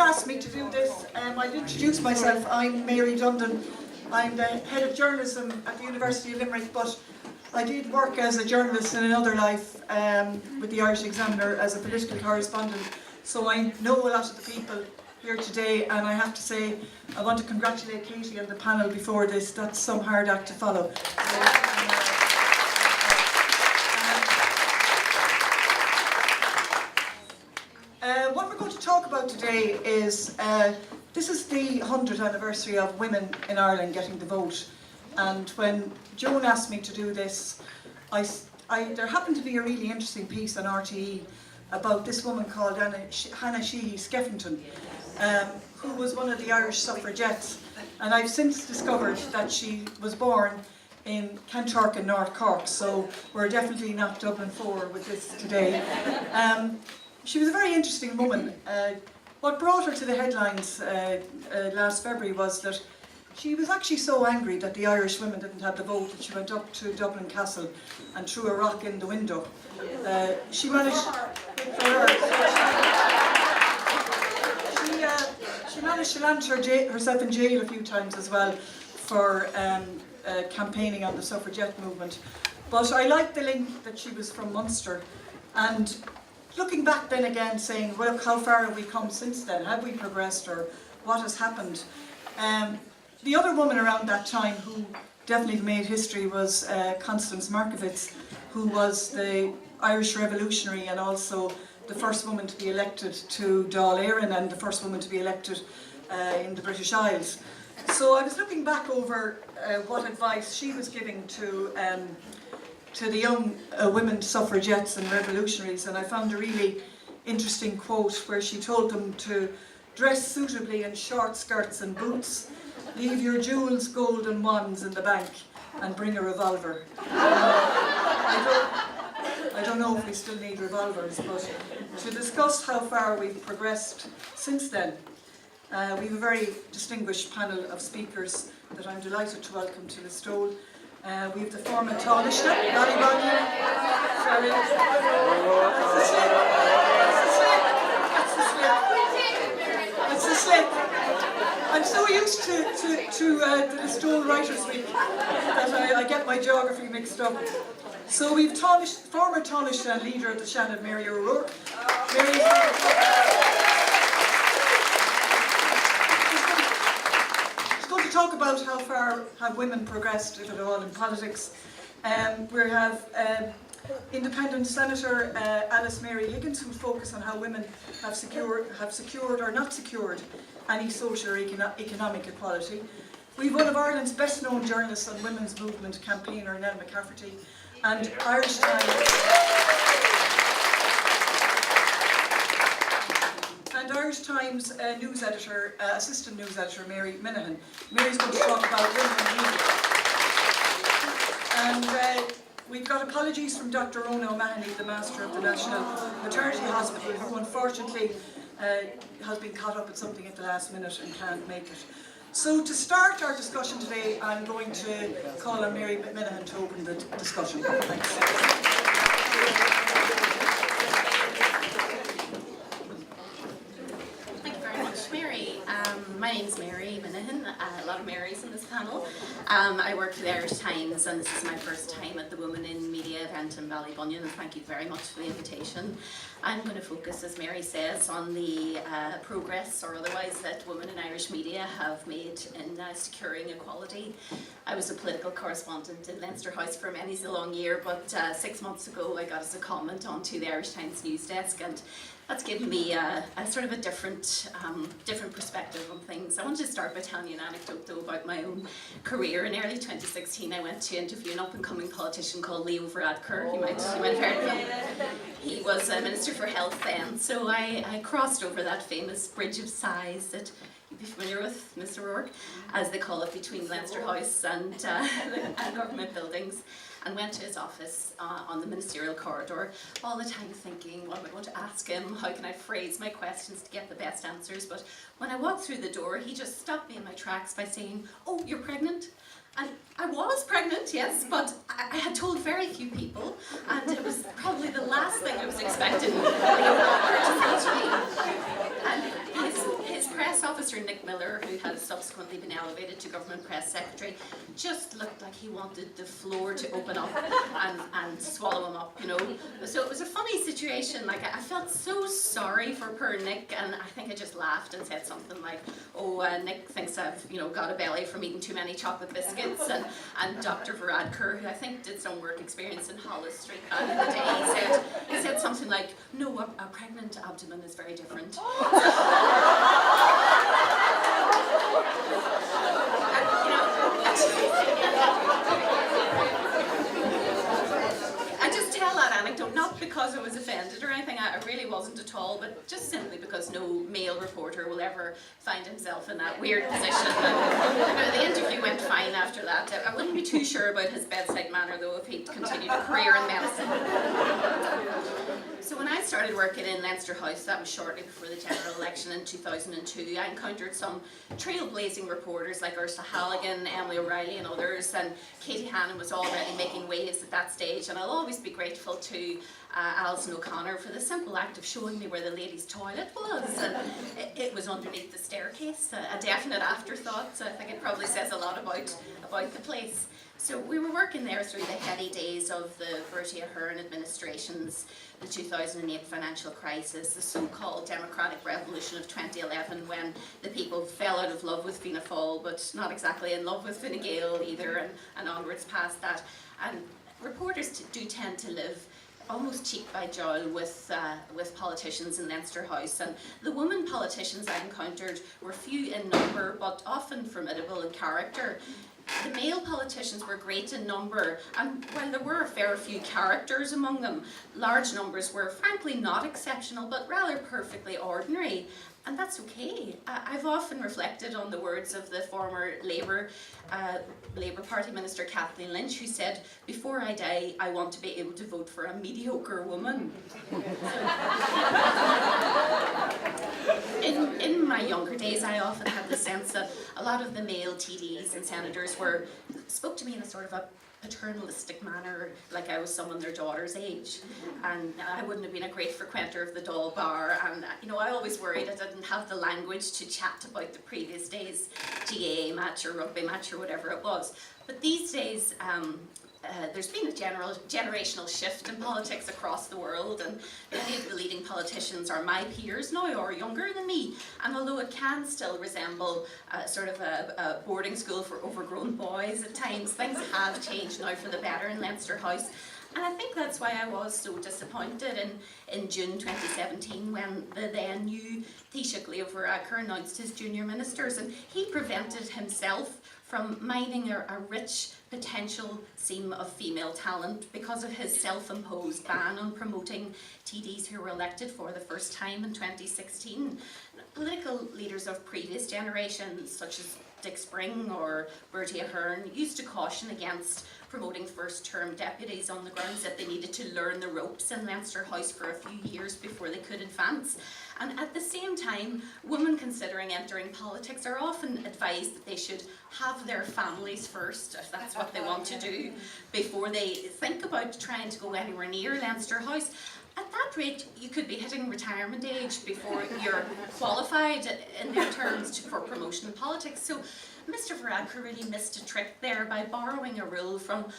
asked me to do this. I'll introduce myself. I'm Mary Dundon. I'm the head of journalism at the University of Limerick, but I did work as a journalist in another life with the Irish Examiner as a political correspondent. So I know a lot of the people here today, and I have to say I want to congratulate Katie and the panel before this. That's some hard act to follow. What we're going to talk about today is, this is the 100th anniversary of women in Ireland getting the vote. And when Joan asked me to do this, there happened to be a really interesting piece on RTE about this woman called Hannah Sheehy Skeffington, who was one of the Irish suffragettes. And I've since discovered that she was born in Kanturk in North Cork, so we're definitely not Dublin 4 with this today. She was a very interesting woman. What brought her to the headlines last February was that she was actually so angry that the Irish women didn't have the vote that she went up to Dublin Castle and threw a rock in the window. She managed to land herself in jail a few times as well for campaigning on the suffragette movement. But I like the link that she was from Munster, and looking back then again saying, well, how far have we come since then? Have we progressed, or what has happened? The other woman around that time who definitely made history was Constance Markievicz, who was the Irish revolutionary and also the first woman to be elected to Dáil Éireann and the first woman to be elected in the British Isles. So I was looking back over what advice she was giving to the young women suffragettes and revolutionaries, and I found a really interesting quote where she told them to dress suitably in short skirts and boots, leave your jewels, gold and wands in the bank, and bring a revolver. I don't know if we still need revolvers, but to discuss how far we've progressed since then, we have a very distinguished panel of speakers that I'm delighted to welcome to the stole. We have the former Taoiseach, Gary Bonnier. Sorry. It's a slip. I'm so used to the Stole Writers' Week that I get my geography mixed up. So we've former Taoiseach and leader of the Shannon, Mary O'Rourke. She's going to talk about how far have women progressed, if at all, in politics. We have Independent Senator Alice Mary Higgins, who will focus on how women have secured or not secured any social or economic equality. We have one of Ireland's best known journalists and women's movement campaigner, Nell McCafferty, and Irish Times news editor, assistant news editor, Mary Minahan. Mary's going to talk about women in media. And we've got apologies from Dr. Rona O'Mahony, the Master of the National Maternity Hospital, who unfortunately has been caught up with something at the last minute and can't make it. So to start our discussion today, I'm going to call on Mary Minahan to open the discussion. Thanks. My name's Mary Minahan, a lot of Marys in this panel. I work for the Irish Times, and this is my first time at the Women in Media event in Ballybunion, and thank you very much for the invitation. I'm going to focus, as Mary says, on the progress or otherwise that women in Irish media have made in securing equality. I was a political correspondent in Leinster House for many a long year, but 6 months ago I got as a comment onto the Irish Times news desk, and that's given me a sort of a different perspective on things. I wanted to start by telling you an anecdote though about my own career. In early 2016 I went to interview an up-and-coming politician called Leo Varadkar. You might have heard of him. He was a Minister for Health then, so I crossed over that famous Bridge of Sighs that you'd be familiar with, Mr. O'Rourke, as they call it, between Leinster House and government buildings, and went to his office on the ministerial corridor, all the time thinking, what am I going to ask him? How can I phrase my questions to get the best answers? But when I walked through the door, he just stopped me in my tracks by saying, "Oh, you're pregnant?" And I was pregnant, yes, but I had told very few people, and it was probably the last thing I was expecting to say to me. And his Minister Nick Miller, who has subsequently been elevated to Government Press Secretary, just looked like he wanted the floor to open up and swallow him up, you know. So it was a funny situation. Like, I felt so sorry for poor Nick, and I think I just laughed and said something like, oh, Nick thinks I've, you know, got a belly from eating too many chocolate biscuits. And Dr. Varadkar, who I think did some work experience in Hollis Street back in the day, he said something like, no, a pregnant abdomen is very different. I just tell that anecdote not because I was offended or anything, I really wasn't at all, but just simply because no male reporter will ever find himself in that weird position. And, the interview went fine after that. I wouldn't be too sure about his bedside manner though if he'd continued a career in medicine. So when I started working in Leinster House, that was shortly before the general election in 2002, I encountered some trailblazing reporters like Ursula Halligan, Emily O'Reilly and others, and Katie Hannon was already making waves at that stage, and I'll always be grateful to Alison O'Connor for the simple act of showing me where the ladies' toilet was, and it was underneath the staircase, a definite afterthought, so I think it probably says a lot about the place. So we were working there through the heady days of the Bertie Ahern administrations, the 2008 financial crisis, the so-called democratic revolution of 2011, when the people fell out of love with Fianna Fáil, but not exactly in love with Fine Gael either, and onwards past that. And reporters do tend to live almost cheek by jowl with politicians in Leinster House, and the women politicians I encountered were few in number, but often formidable in character. The male politicians were great in number, and while there were a fair few characters among them, large numbers were frankly not exceptional, but rather perfectly ordinary. And that's okay. I've often reflected on the words of the former Labour Party Minister Kathleen Lynch, who said, "Before I die, I want to be able to vote for a mediocre woman." In my younger days, I often had the sense that a lot of the male TDs and senators spoke to me in a sort of a paternalistic manner, like I was someone their daughter's age, and I wouldn't have been a great frequenter of the Dáil bar, and you know, I always worried I didn't have the language to chat about the previous day's GAA match or rugby match or whatever it was. But these days, there's been a generational shift in politics across the world, and many of the leading politicians are my peers now or younger than me, and although it can still resemble sort of a boarding school for overgrown boys at times, things have changed now for the better in Leinster House. And I think that's why I was so disappointed in June 2017 when the then new Taoiseach Leo Varadkar announced his junior ministers, and he prevented himself from mining a rich potential seam of female talent because of his self-imposed ban on promoting TDs who were elected for the first time in 2016. Political leaders of previous generations, such as Dick Spring or Bertie Ahern, used to caution against promoting first-term deputies on the grounds that they needed to learn the ropes in Leinster House for a few years before they could advance. And at the same time, women considering entering politics are often advised that they should have their families first, if that's what they want to do, before they think about trying to go anywhere near Leinster House. At that rate, you could be hitting retirement age before you're qualified in their terms for promotion in politics. So Mr. Varadkar really missed a trick there by borrowing a rule from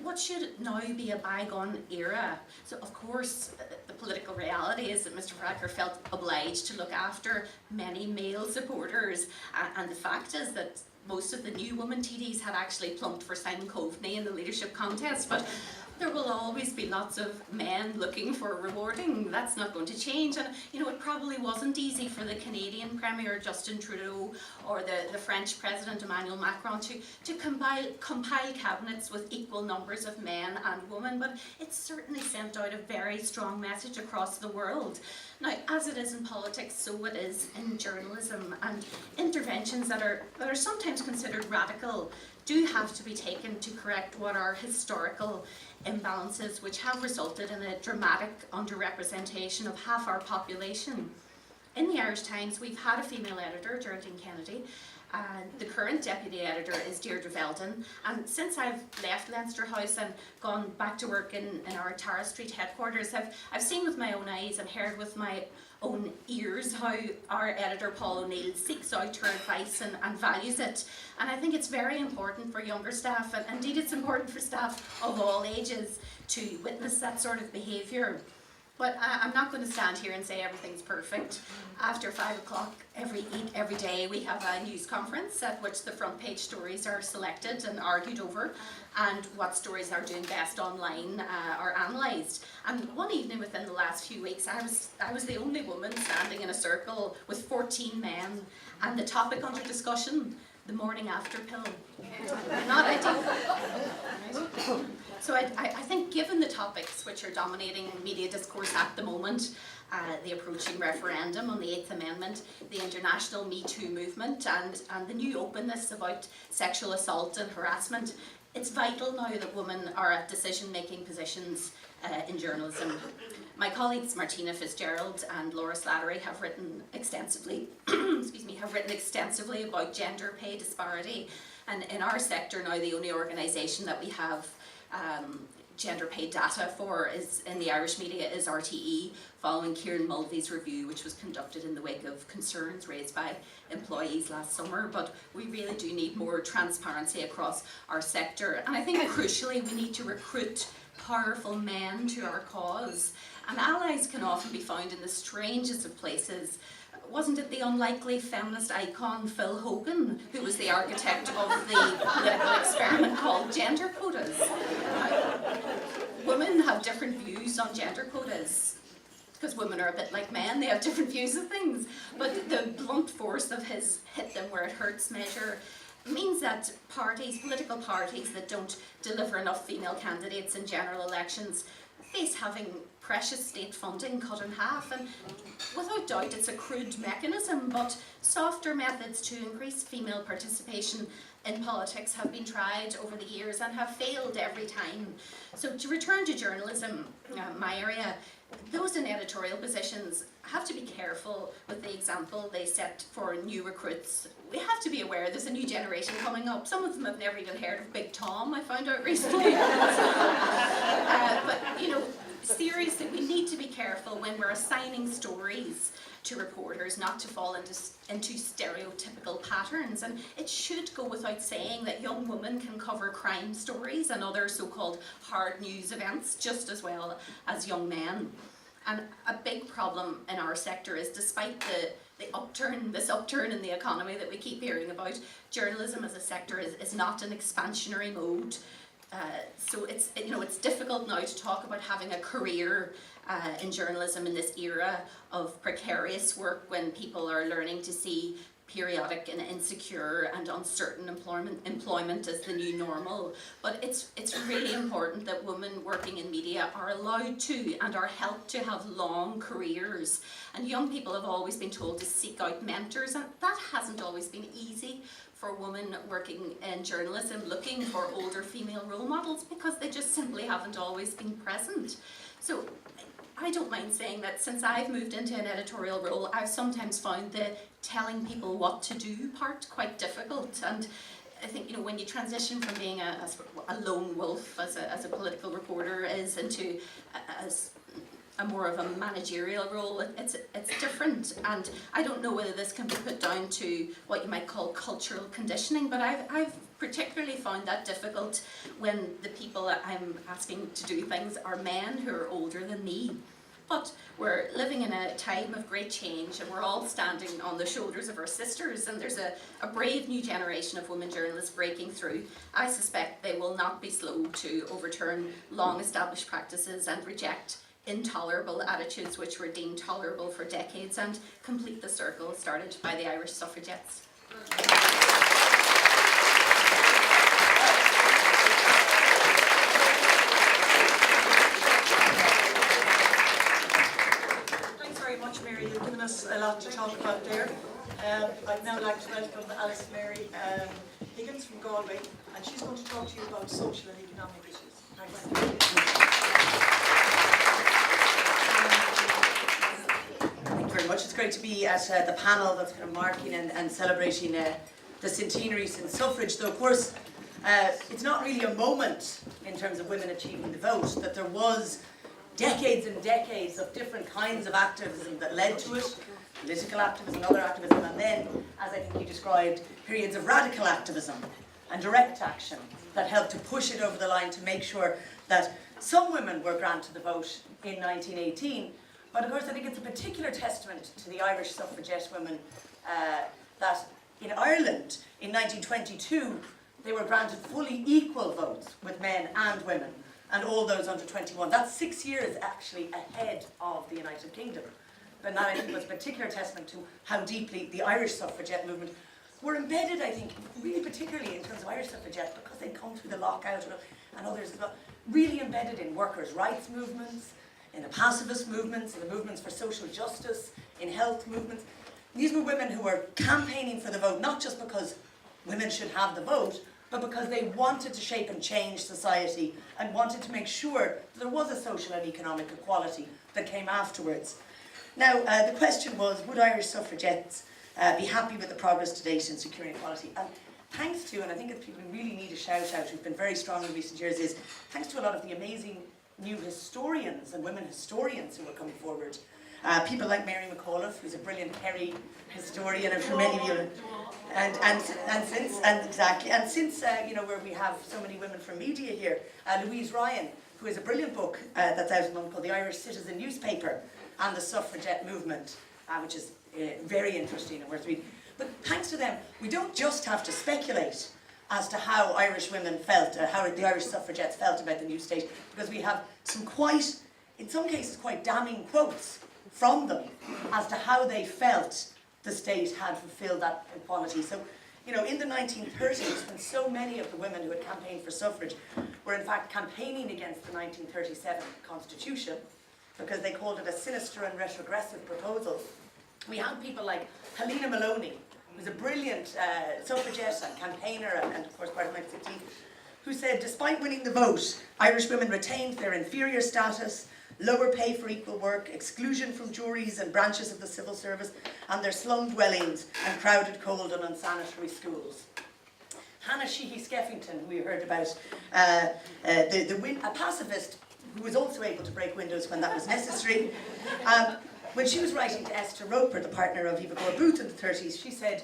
what should now be a bygone era. So of course, the political reality is that Mr. Varadkar felt obliged to look after many male supporters, and the fact is that most of the new women TDs had actually plumped for Simon Coveney in the leadership contest, but there will always be lots of men looking for rewarding. That's not going to change. And you know, it probably wasn't easy for the Canadian Premier Justin Trudeau or the French President Emmanuel Macron to compile cabinets with equal numbers of men and women, but it certainly sent out a very strong message across the world. Now, as it is in politics, so it is in journalism, and interventions that are sometimes considered radical do have to be taken to correct what are historical imbalances which have resulted in a dramatic underrepresentation of half our population. In the Irish Times, we've had a female editor, Geraldine Kennedy, and the current deputy editor is Deirdre Veldon. And since I've left Leinster House and gone back to work in our Tara Street headquarters, I've seen with my own eyes and heard with my own ears how our editor Paul O'Neill seeks out her advice and values it. And I think it's very important for younger staff, and indeed it's important for staff of all ages, to witness that sort of behaviour. But I'm not going to stand here and say everything's perfect. After 5 o'clock every day we have a news conference at which the front page stories are selected and argued over, and what stories are doing best online are analysed. And one evening within the last few weeks I was the only woman standing in a circle with 14 men, and the topic under discussion, the morning after pill. Not ideal. So I think given the topics which are dominating media discourse at the moment, the approaching referendum on the 8th Amendment, the international Me Too movement, and the new openness about sexual assault and harassment, it's vital now that women are at decision-making positions in journalism. My colleagues Martina Fitzgerald and Laura Slattery have written extensively, about gender pay disparity, and in our sector now the only organisation that we have gender pay data for is in the Irish media is RTE, following Kieran Mulvey's review, which was conducted in the wake of concerns raised by employees last summer. But we really do need more transparency across our sector, and I think crucially we need to recruit powerful men to our cause, and allies can often be found in the strangest of places. Wasn't it the unlikely feminist icon Phil Hogan who was the architect of the political experiment called gender quotas? Women have different views on gender quotas, because women are a bit like men, they have different views of things. But the blunt force of his hit them where it hurts measure means that political parties that don't deliver enough female candidates in general elections face having precious state funding cut in half. And without doubt it's a crude mechanism, but softer methods to increase female participation in politics have been tried over the years and have failed every time. So to return to journalism, my area, those in editorial positions have to be careful with the example they set for new recruits. We have to be aware there's a new generation coming up. Some of them have never even heard of Big Tom, I found out recently. But you know, seriously, we need to be careful when we're assigning stories to reporters not to fall into stereotypical patterns. And it should go without saying that young women can cover crime stories and other so-called hard news events just as well as young men. And a big problem in our sector is, despite this upturn in the economy that we keep hearing about, journalism as a sector is not in expansionary mode. So it's difficult now to talk about having a career in journalism in this era of precarious work, when people are learning to see periodic and insecure and uncertain employment as the new normal. But it's really important that women working in media are allowed to and are helped to have long careers. And young people have always been told to seek out mentors, and that hasn't always been easy for women working in journalism, looking for older female role models, because they just simply haven't always been present. So I don't mind saying that since I've moved into an editorial role, I've sometimes found the telling people what to do part quite difficult. And I think, you know, when you transition from being a lone wolf as a political reporter is into a more of a managerial role, it's different. And I don't know whether this can be put down to what you might call cultural conditioning, but I've particularly found that difficult when the people that I'm asking to do things are men who are older than me. But we're living in a time of great change, and we're all standing on the shoulders of our sisters, and there's a brave new generation of women journalists breaking through. I suspect they will not be slow to overturn long established practices and reject intolerable attitudes which were deemed tolerable for decades, and complete the circle started by the Irish suffragettes. You've given us a lot to talk about there. I'd now like to welcome Alice Mary Higgins from Galway, and she's going to talk to you about social and economic issues. Thank you very much. It's great to be at the panel that's kind of marking and celebrating the centenary since suffrage, though of course it's not really a moment in terms of women achieving the vote. That there was decades and decades of different kinds of activism that led to it, political activism, other activism, and then, as I think you described, periods of radical activism and direct action that helped to push it over the line to make sure that some women were granted the vote in 1918. But of course, I think it's a particular testament to the Irish suffragette women that in Ireland in 1922 they were granted fully equal votes with men and women, and all those under 21. That's 6 years actually ahead of the United Kingdom. And that, I think, was a particular testament to how deeply the Irish suffragette movement were embedded, I think, really particularly in terms of Irish suffragettes, because they'd come through the lockout and others as well, really embedded in workers' rights movements, in the pacifist movements, in the movements for social justice, in health movements. These were women who were campaigning for the vote, not just because women should have the vote, but because they wanted to shape and change society and wanted to make sure that there was a social and economic equality that came afterwards. Now, the question was, would Irish suffragettes be happy with the progress to date in securing equality? And thanks to, and I think it's people who really need a shout out, who've been very strong in recent years, is thanks to a lot of the amazing new historians and women historians who are coming forward. People like Mary McAuliffe, who's a brilliant Kerry historian, I'm sure many of you, and since where we have so many women from media here, Louise Ryan, who has a brilliant book that's out at the moment called The Irish Citizen Newspaper and the Suffragette Movement, which is very interesting and worth reading. But thanks to them, we don't just have to speculate as to how Irish women felt, how the Irish suffragettes felt about the new state, because we have some quite, in some cases, quite damning quotes from them as to how they felt the state had fulfilled that equality. So, in the 1930s, when so many of the women who had campaigned for suffrage were in fact campaigning against the 1937 Constitution, because they called it a sinister and retrogressive proposal, we had people like Helena Maloney, who's a brilliant suffragette and campaigner, and of course part of 1916, who said, despite winning the vote, Irish women retained their inferior status, lower pay for equal work, exclusion from juries and branches of the civil service, and their slum dwellings and crowded, cold and unsanitary schools. Hannah Sheehy Skeffington, who we heard about, a pacifist who was also able to break windows when that was necessary, when she was writing to Esther Roper, the partner of Eva Gore Booth in the 30s, she said,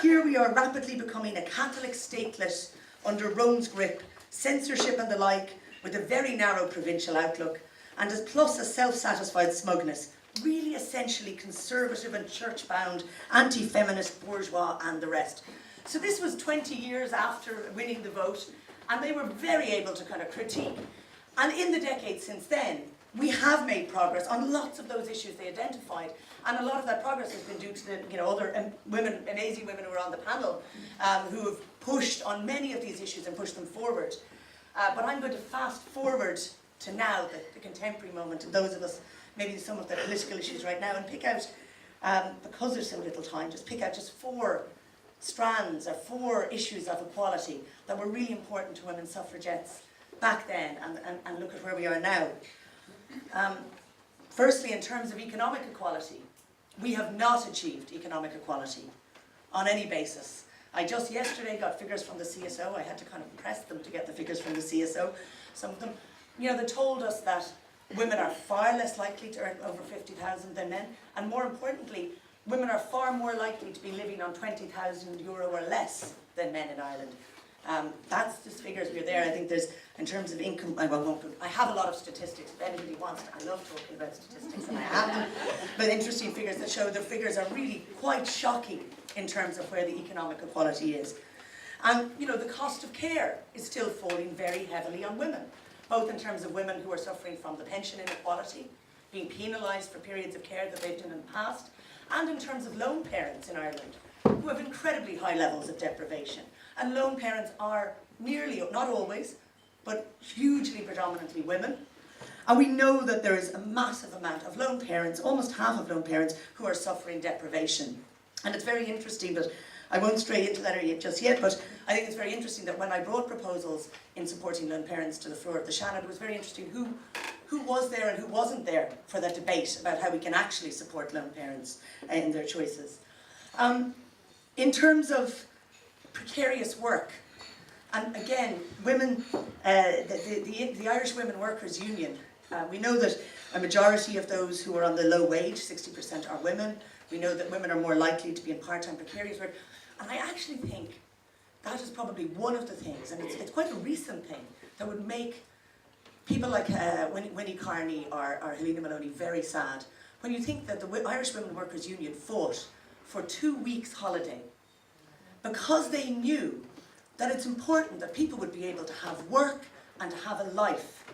"Here we are rapidly becoming a Catholic statelet under Rome's grip, censorship and the like, with a very narrow provincial outlook, and as plus a self-satisfied smugness, really essentially conservative and church-bound, anti-feminist bourgeois and the rest." So this was 20 years after winning the vote, and they were very able to kind of critique. And in the decades since then, we have made progress on lots of those issues they identified, and a lot of that progress has been due to the other women, amazing women who were on the panel, who have pushed on many of these issues and pushed them forward. But I'm going to fast forward to now, the contemporary moment, and those of us, maybe some of the political issues right now, and pick out, because there's so little time, just pick out just 4 strands or 4 issues of equality that were really important to women suffragettes back then, and look at where we are now. Firstly, in terms of economic equality, we have not achieved economic equality on any basis. I just yesterday got figures from the CSO. I had to kind of press them to get the figures from the CSO. Some of them, they told us that women are far less likely to earn over 50,000 than men, and more importantly, women are far more likely to be living on €20,000 or less than men in Ireland. That's just figures we're there. I think there's, in terms of income, I have a lot of statistics. If anybody wants to, I love talking about statistics, and I have them. But interesting figures that show the figures are really quite shocking in terms of where the economic equality is. And, the cost of care is still falling very heavily on women, both in terms of women who are suffering from the pension inequality, being penalised for periods of care that they've done in the past, and in terms of lone parents in Ireland, who have incredibly high levels of deprivation. And lone parents are nearly, not always, but hugely predominantly women. And we know that there is a massive amount of lone parents, almost half of lone parents, who are suffering deprivation. And it's very interesting, but I won't stray into that area just yet, but I think it's very interesting that when I brought proposals in supporting lone parents to the floor of the Shannon, it was very interesting who was there and who wasn't there for that debate about how we can actually support lone parents in their choices. In terms of precarious work, and again, women, the Irish Women Workers Union We know that a majority of those who are on the low wage, 60%, are women. We know that women are more likely to be in part-time precarious work. And I actually think that is probably one of the things, and it's quite a recent thing, that would make people like Winnie Carney or Helena Maloney very sad. When you think that the Irish Women Workers' Union fought for 2 weeks holiday because they knew that it's important that people would be able to have work and to have a life.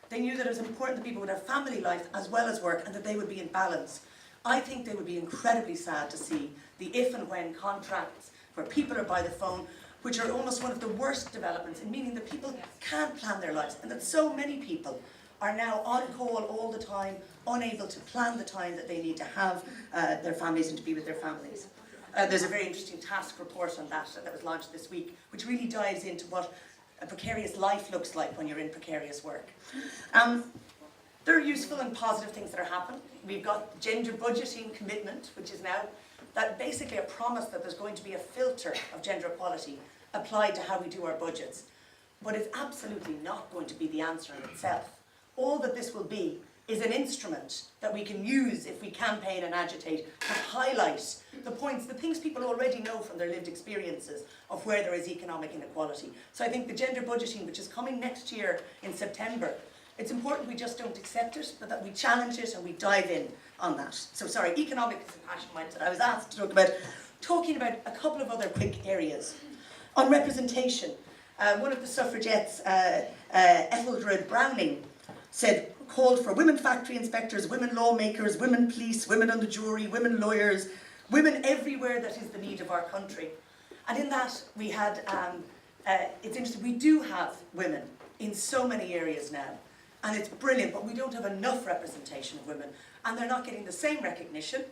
They knew that it was important that people would have family life as well as work, and that they would be in balance. I think they would be incredibly sad to see the if and when contracts where people are by the phone, which are almost one of the worst developments, in meaning that people can't plan their lives, and that so many people are now on call all the time, unable to plan the time that they need to have their families and to be with their families. There's a very interesting task report on that was launched this week, which really dives into what a precarious life looks like when you're in precarious work. There are useful and positive things that are happening. We've got gender budgeting commitment, which is now basically a promise that there's going to be a filter of gender equality applied to how we do our budgets. But it's absolutely not going to be the answer in itself. All that this will be is an instrument that we can use if we campaign and agitate to highlight the points, the things people already know from their lived experiences of where there is economic inequality. So I think the gender budgeting, which is coming next year in September, it's important we just don't accept it, but that we challenge it and we dive in on that. So sorry, economic compassion mindset. I was asked to talking about a couple of other quick areas. On representation, one of the suffragettes, Ethelred Browning, called for women factory inspectors, women lawmakers, women police, women on the jury, women lawyers, women everywhere that is the need of our country. And in that we had, it's interesting, we do have women in so many areas now. And it's brilliant, but we don't have enough representation of women. And they're not getting the same recognition.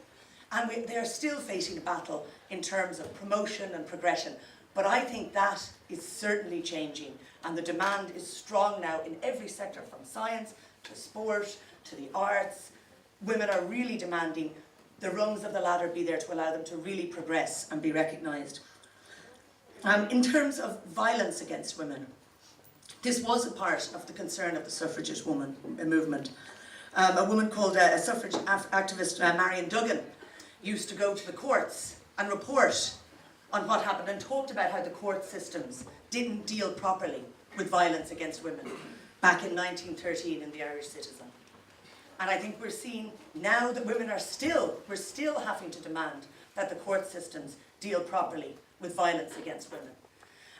And they are still facing a battle in terms of promotion and progression. But I think that is certainly changing. And the demand is strong now in every sector, from science to sport to the arts. Women are really demanding the rungs of the ladder be there to allow them to really progress and be recognised. In terms of violence against women, this was a part of the concern of the suffragette woman movement. A woman called a suffrage activist, Marion Duggan, used to go to the courts and report on what happened and talked about how the court systems didn't deal properly with violence against women back in 1913 in the Irish Citizen. And I think we're seeing now that we're still having to demand that the court systems deal properly with violence against women.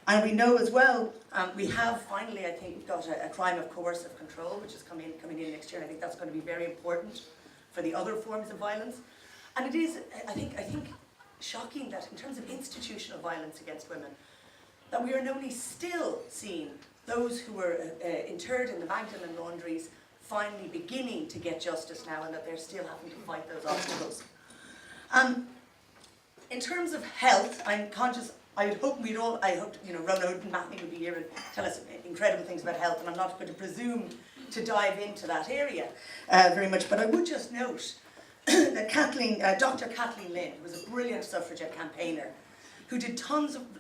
And we know as well, we have finally, I think, got a crime of coercive control, which is coming in next year. And I think that's going to be very important for the other forms of violence. And it is, I think, shocking that in terms of institutional violence against women, that we are only still seeing those who were interred in the Magdalen laundries finally beginning to get justice now, and that they're still having to fight those obstacles. In terms of health, I'm conscious, I hope Rona and Matthew would be here and tell us incredible things about health, and I'm not going to presume to dive into that area very much, but I would just note that Dr. Kathleen Lynn, who was a brilliant suffragette campaigner, who did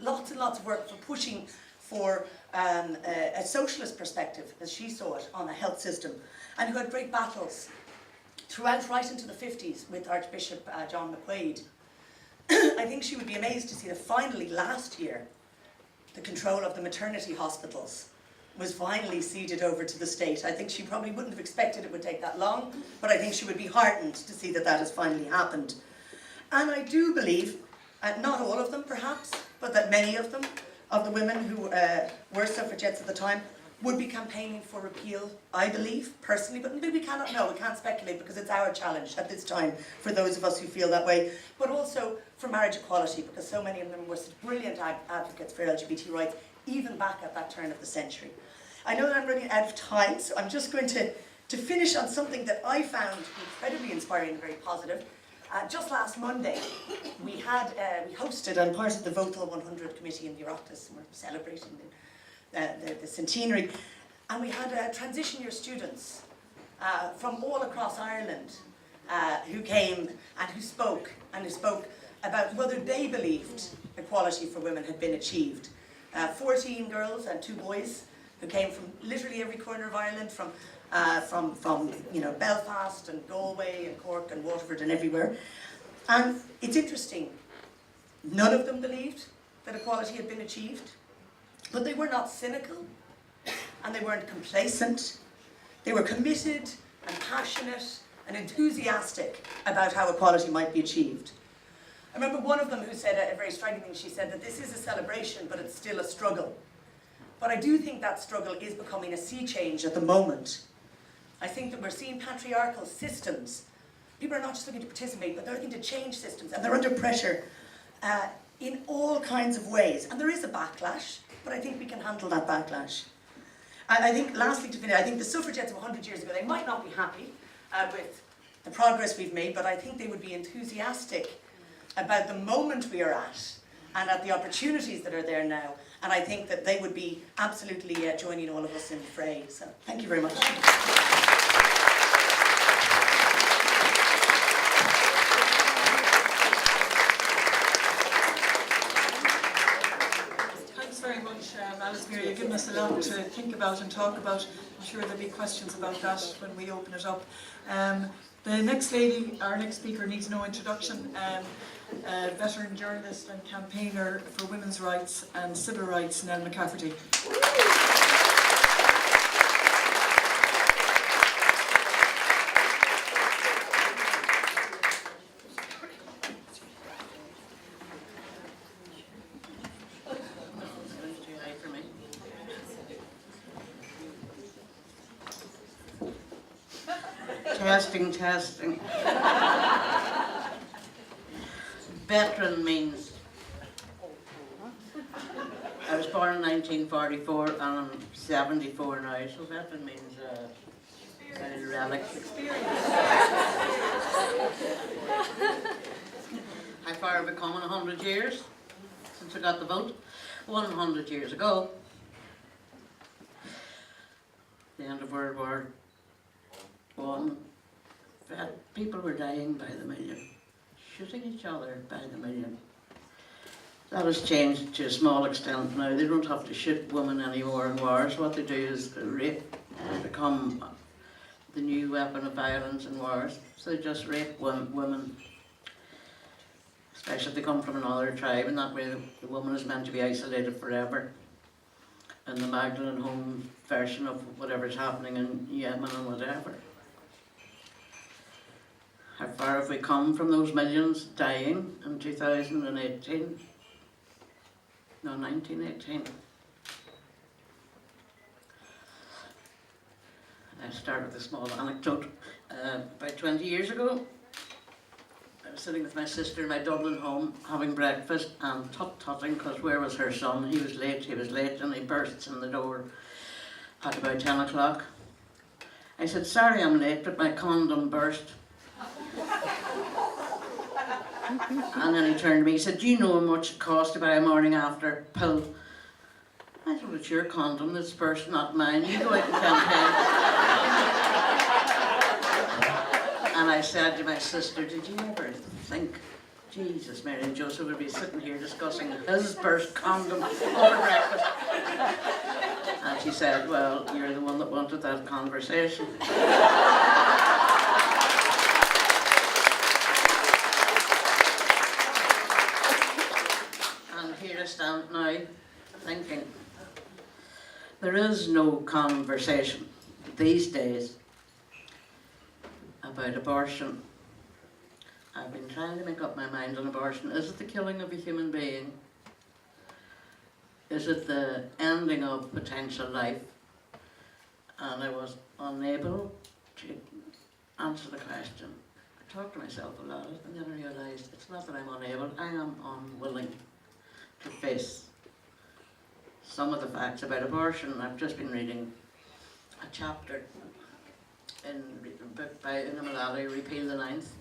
lots and lots of work for pushing for a socialist perspective, as she saw it, on the health system, and who had great battles throughout right into the 50s with Archbishop John McQuaid. I think she would be amazed to see that finally last year, the control of the maternity hospitals was finally ceded over to the state. I think she probably wouldn't have expected it would take that long, but I think she would be heartened to see that that has finally happened. And I do believe, not all of them perhaps, but that many of them, of the women who were suffragettes at the time, would be campaigning for repeal, I believe, personally, but maybe we cannot know, we can't speculate because it's our challenge at this time for those of us who feel that way, but also for marriage equality, because so many of them were such brilliant advocates for LGBT rights, even back at that turn of the century. I know that I'm running out of time, so I'm just going to finish on something that I found incredibly inspiring and very positive. Just last Monday, we hosted, and part of the Vocal 100 committee in the Oireachtas, and we're celebrating the centenary, and we had transition year students from all across Ireland who came and who spoke about whether they believed equality for women had been achieved. 14 girls and 2 boys who came from literally every corner of Ireland, from from you know, Belfast and Galway and Cork and Waterford and everywhere. And it's interesting, none of them believed that equality had been achieved, but they were not cynical and they weren't complacent. They were committed and passionate and enthusiastic about how equality might be achieved. I remember one of them who said a very striking thing. She said that this is a celebration, but it's still a struggle. But I do think that struggle is becoming a sea change at the moment. I think that we're seeing patriarchal systems. People are not just looking to participate, but they're looking to change systems, and they're under pressure in all kinds of ways. And there is a backlash, but I think we can handle that backlash. I think, lastly to finish, I think the suffragettes of 100 years ago, they might not be happy with the progress we've made, but I think they would be enthusiastic about the moment we are at and at the opportunities that are there now. And I think that they would be absolutely joining all of us in the fray. So thank you very much. Thanks very much, Alice Muir. You've given us a lot to think about and talk about. I'm sure there'll be questions about that when we open it up. The next lady, our next speaker, needs no introduction. Veteran journalist and campaigner for women's rights and civil rights, Nell McCafferty. Testing. Veteran means, I was born in 1944 and I'm 74 now, so veteran means a relic. How far have we come in 100 years since I got the vote? 100 years ago, the end of World War I, people were dying by the million, shooting each other by the million. That has changed to a small extent now. They don't have to shoot women anymore in wars. What they do is rape become the new weapon of violence in wars. So they just rape women, especially if they come from another tribe, and that way the woman is meant to be isolated forever. In the Magdalene home version of whatever's happening in Yemen and whatever. How far have we come from those millions dying in 2018? No, 1918. I start with a small anecdote. About 20 years ago, I was sitting with my sister in my Dublin home having breakfast and tut-tutting because where was her son? He was late, and he bursts in the door at about 10 o'clock. I said, sorry I'm late, but my condom burst. And then he turned to me, he said, do you know how much it cost to buy a morning after pill? I thought, it's your condom that's burst, not mine. You go out and campaign. And I said to my sister, did you ever think, Jesus, Mary and Joseph would be sitting here discussing his burst condom over breakfast? And she said, well, you're the one that wanted that conversation. Here I stand now thinking there is no conversation these days about abortion. I've been trying to make up my mind on abortion. Is it the killing of a human being? Is it the ending of potential life? And I was unable to answer the question. I talked to myself a lot and then I realised it's not that I'm unable, I am unwilling to face some of the facts about abortion. I've just been reading a chapter in a book by Una Mullally, Repeal the Ninth,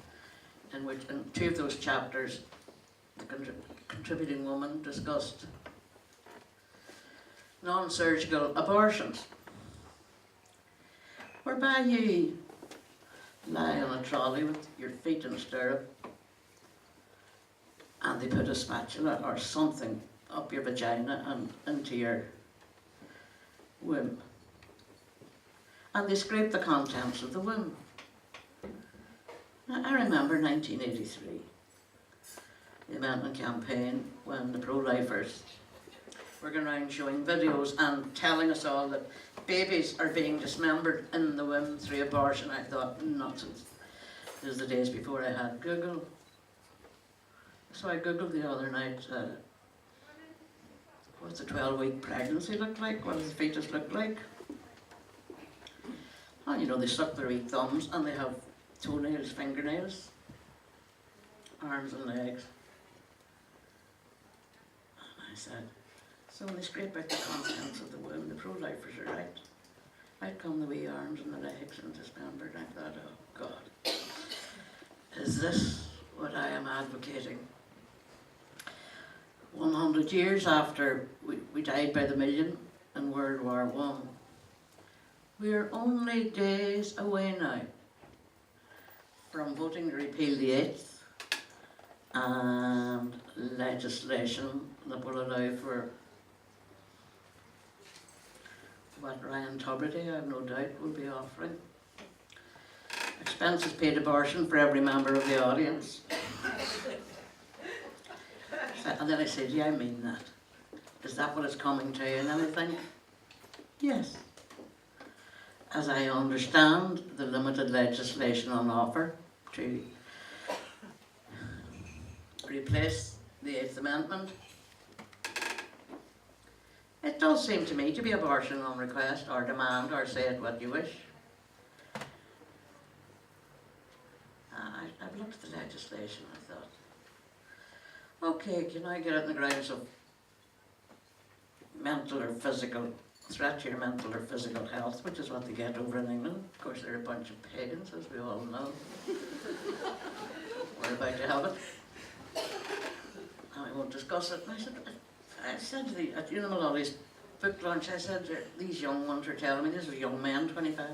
in which in two of those chapters the contributing woman discussed non-surgical abortions, whereby you lie on a trolley with your feet in a stirrup and they put a spatula or something up your vagina and into your womb. and they scraped the contents of the womb. Now, I remember 1983, the amendment campaign, when the pro-lifers were going around showing videos and telling us all that babies are being dismembered in the womb through abortion. I thought, nonsense. It was the days before I had Google. So I Googled the other night, what's a 12-week pregnancy look like? What does the fetus look like? And you know, they suck their wee thumbs and they have toenails, fingernails, arms and legs. And I said, so when they scrape out the contents of the womb, the pro-lifers are right. Out come the wee arms and the legs and dismembered. I thought, oh God, is this what I am advocating? 100 years after we died by the million in World War I, we are only days away now from voting to repeal the 8th and legislation that will allow for what Ryan Tubridy, I have no doubt, will be offering. Expenses paid abortion for every member of the audience. And then I said, yeah, I mean that. Is that what it's coming to? And then I think, yes. As I understand the limited legislation on offer to replace the 8th Amendment, it does seem to me to be abortion on request or demand, or say it what you wish. I've looked at the legislation, I thought, okay, can I get it on the grounds of mental or physical, threat to your mental or physical health, which is what they get over in England. Of course, they're a bunch of pagans, as we all know. We're about to have it. And I won't discuss it. And I said to the, at Malolly's book launch, I said, these young ones are telling me, these are young men, 25,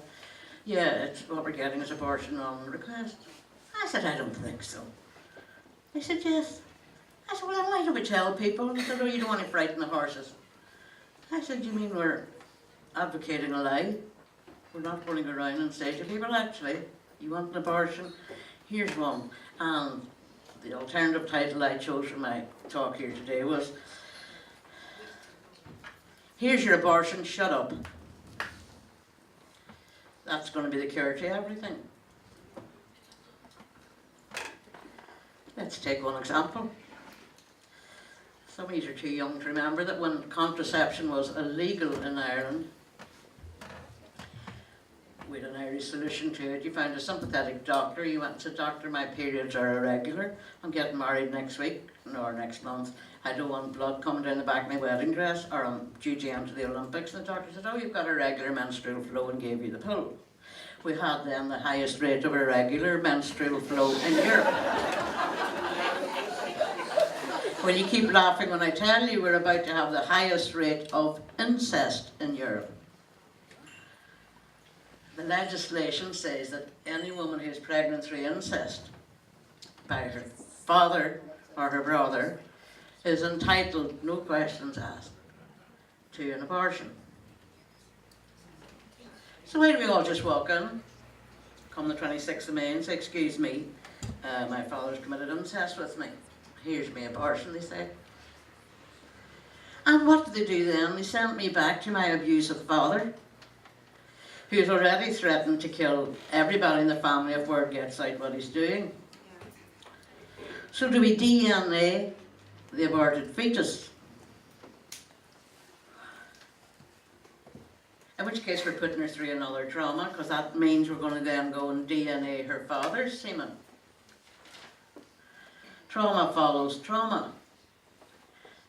yeah, it's what we're getting is abortion on request. I said, I don't think so. They said, yes. I said, well, then why don't we tell people? And they said, oh, you don't want to frighten the horses. I said, you mean we're advocating a lie? We're not going to go around and say to people, actually, you want an abortion? Here's one. And the alternative title I chose for my talk here today was, here's your abortion, shut up. That's going to be the cure to everything. Let's take one example. Some of you are too young to remember that when contraception was illegal in Ireland, we had an Irish solution to it. You found a sympathetic doctor, you went and said, doctor, my periods are irregular, I'm getting married next week, or next month, I don't want blood coming down the back of my wedding dress, or I'm due to enter the Olympics. And the doctor said, oh, you've got irregular menstrual flow, and gave you the pill. We had then the highest rate of irregular menstrual flow in Europe. Well, you keep laughing when I tell you we're about to have the highest rate of incest in Europe. The legislation says that any woman who is pregnant through incest by her father or her brother is entitled, no questions asked, to an abortion. So why do we all just walk in, come the 26th of May and say, excuse me, my father's committed incest with me. Here's my abortion, they say. And what do they do then? They send me back to my abusive father, who's already threatened to kill everybody in the family if word gets out what he's doing. So do we DNA the aborted fetus? In which case we're putting her through another trauma, because that means we're going to then go and DNA her father's semen. Trauma follows trauma.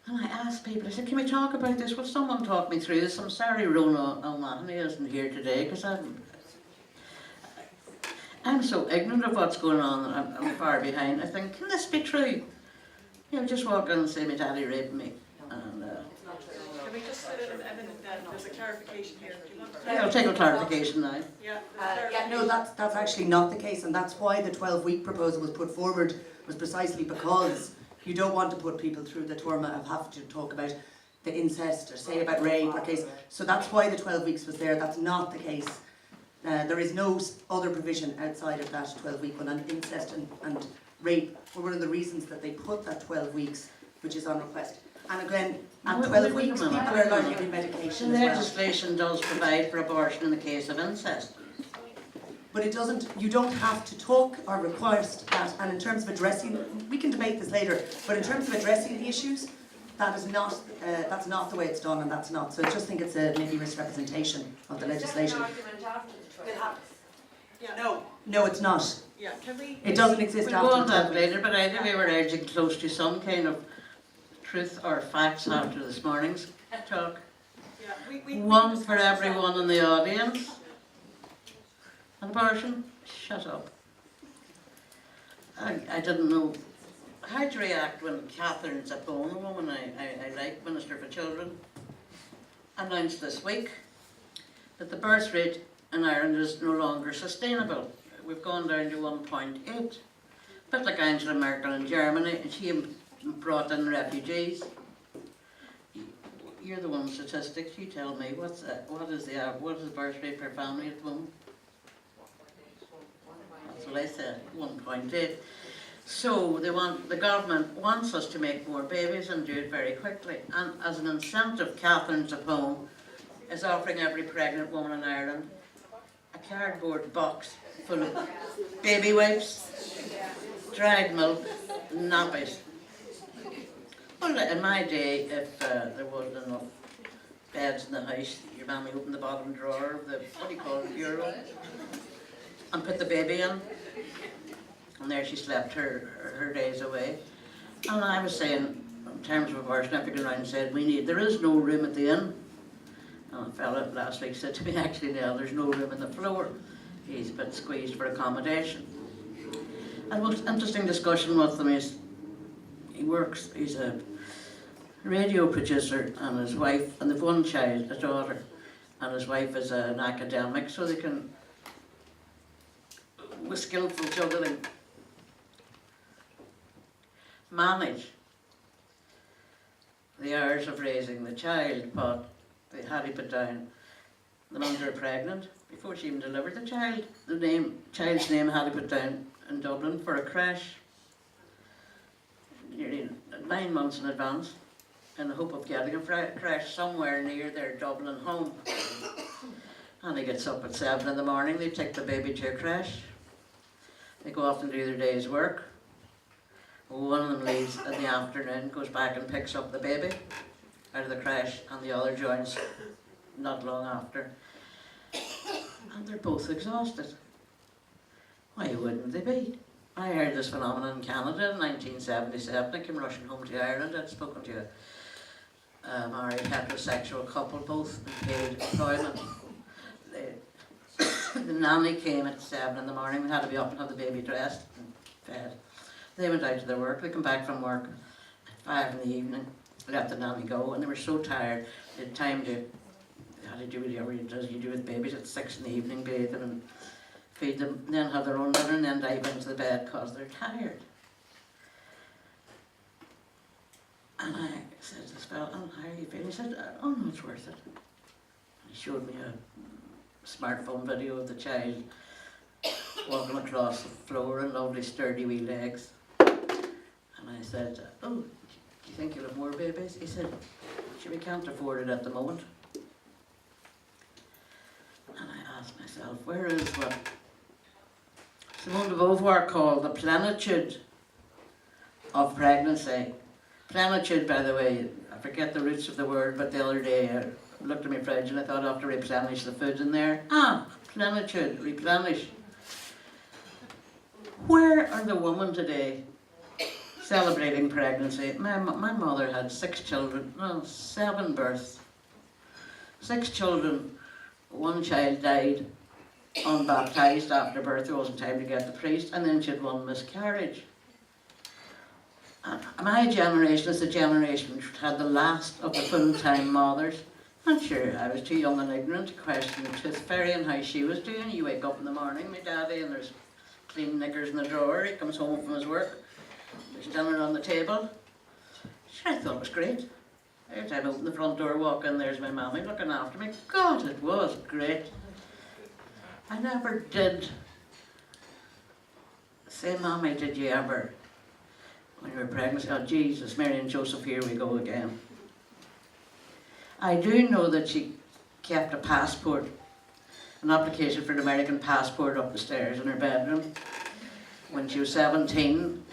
And I asked people, I said, can we talk about this? Will someone talk me through this? I'm sorry Rona O'Mahony isn't here today, because I'm so ignorant of what's going on that I'm far behind. I think, can this be true? You know, just walk in and say, my daddy raped me. And, Can we just, there's a clarification here. Do you want to yeah, I'll take a clarification now. Yeah, Yeah, no, that's actually not the case, and that's why the 12-week proposal was put forward, was precisely because you don't want to put people through the trauma of having to talk about the incest or say about rape or case. So that's why the 12 weeks was there. That's not the case There is no other provision outside of that 12-week one, and incest and rape were one of the reasons that they put that 12 weeks, which is on request. And again, at 12 weeks, people are allowed to give medication The as well. legislation does provide for abortion in the case of incest. But it doesn't, you don't have to talk or request that, and in terms of addressing, we can debate this later, but in terms of addressing the issues, that is not, that's not the way it's done, and that's not. So I just think it's a maybe misrepresentation of the legislation. No, it's not. Yeah, can we? It doesn't exist We'll go on after that 12 weeks. later, but I think we were edging close to some kind of truth or facts after this morning's talk. Yeah, we One for everyone in the audience. An abortion? Shut up. I didn't know. How'd you react when Catherine Zappone, a woman I like, Minister for Children, announced this week that the birth rate in Ireland is no longer sustainable. We've gone down to 1.8. A bit like Angela Merkel in Germany, and she brought in refugees. You're the one with statistics, you tell me, what is the birth rate per family at the moment? That's what I said, 1.8. So the government wants us to make more babies and do it very quickly. And as an incentive, Catherine Zappone is offering every pregnant woman in Ireland a cardboard box full of baby wipes, dried milk, nappies. Well, in my day, if there wasn't enough beds in the house, your mammy opened the bottom drawer of the, what do you call it, bureau, and put the baby in. And there she slept her days away. And I was saying, in terms of abortion, I figured around and said, there is no room at the inn. And a fella last week said to me, actually, Nell, there's no room in the floor. He's a bit squeezed for accommodation. And the most interesting discussion with him is, he's a radio producer, and his wife, and they've one child, a daughter, and his wife is an academic, so they can, with skillful juggling, manage the hours of raising the child. But they had to put down the months they were pregnant before she even delivered the child. The child's name had to put down in Dublin for a creche nearly 9 months in advance, in the hope of getting a creche somewhere near their Dublin home. And he gets up at 7 in the morning, they take the baby to a creche, they go off and do their day's work. One of them leaves in the afternoon, goes back and picks up the baby out of the creche, and the other joins not long after. And they're both exhausted. Why wouldn't they be? I heard this phenomenon in Canada in 1977. I came rushing home to Ireland. I'd spoken to a married heterosexual couple, both in paid employment. The nanny came at 7 in the morning. We had to be up and have the baby dressed and fed. They went out to their work. They come back from work at 5 in the evening, let the nanny go, and they were so tired. They had time to, how to do whatever you do with babies at 6 in the evening, bathe them and feed them, and then have their own dinner, and then dive into the bed because they're tired. And I said to this fellow, "Oh, how are you feeling?" He said, "Oh no, it's worth it." And he showed me a smartphone video of the child walking across the floor in lovely sturdy wee legs. And I said, "Oh, do you think you'll have more babies?" He said, "Sure, we can't afford it at the moment." And I asked myself, where is what Simone de Beauvoir called the plenitude of pregnancy? Plenitude, by the way, I forget the roots of the word, but the other day I looked at my fridge and I thought I have to replenish the food in there. Plenitude, replenish. Where are the women today celebrating pregnancy? My mother had 6 children, 7 births. 6 children, 1 child died unbaptised after birth. There wasn't time to get the priest, and then she had 1 miscarriage. My generation is the generation which had the last of the full-time mothers. I'm sure I was too young and ignorant to question the tooth fairy and how she was doing. You wake up in the morning, my daddy, and there's clean knickers in the drawer. He comes home from his work, there's dinner on the table. Sure, I thought it was great. Every time I open the front door, walk in, there's my mammy looking after me. God, it was great. I never did say, Mommy, did you ever, when you were pregnant, say, oh Jesus, Mary and Joseph, here we go again. I do know that she kept a passport, an application for an American passport up the stairs in her bedroom. When she was 17,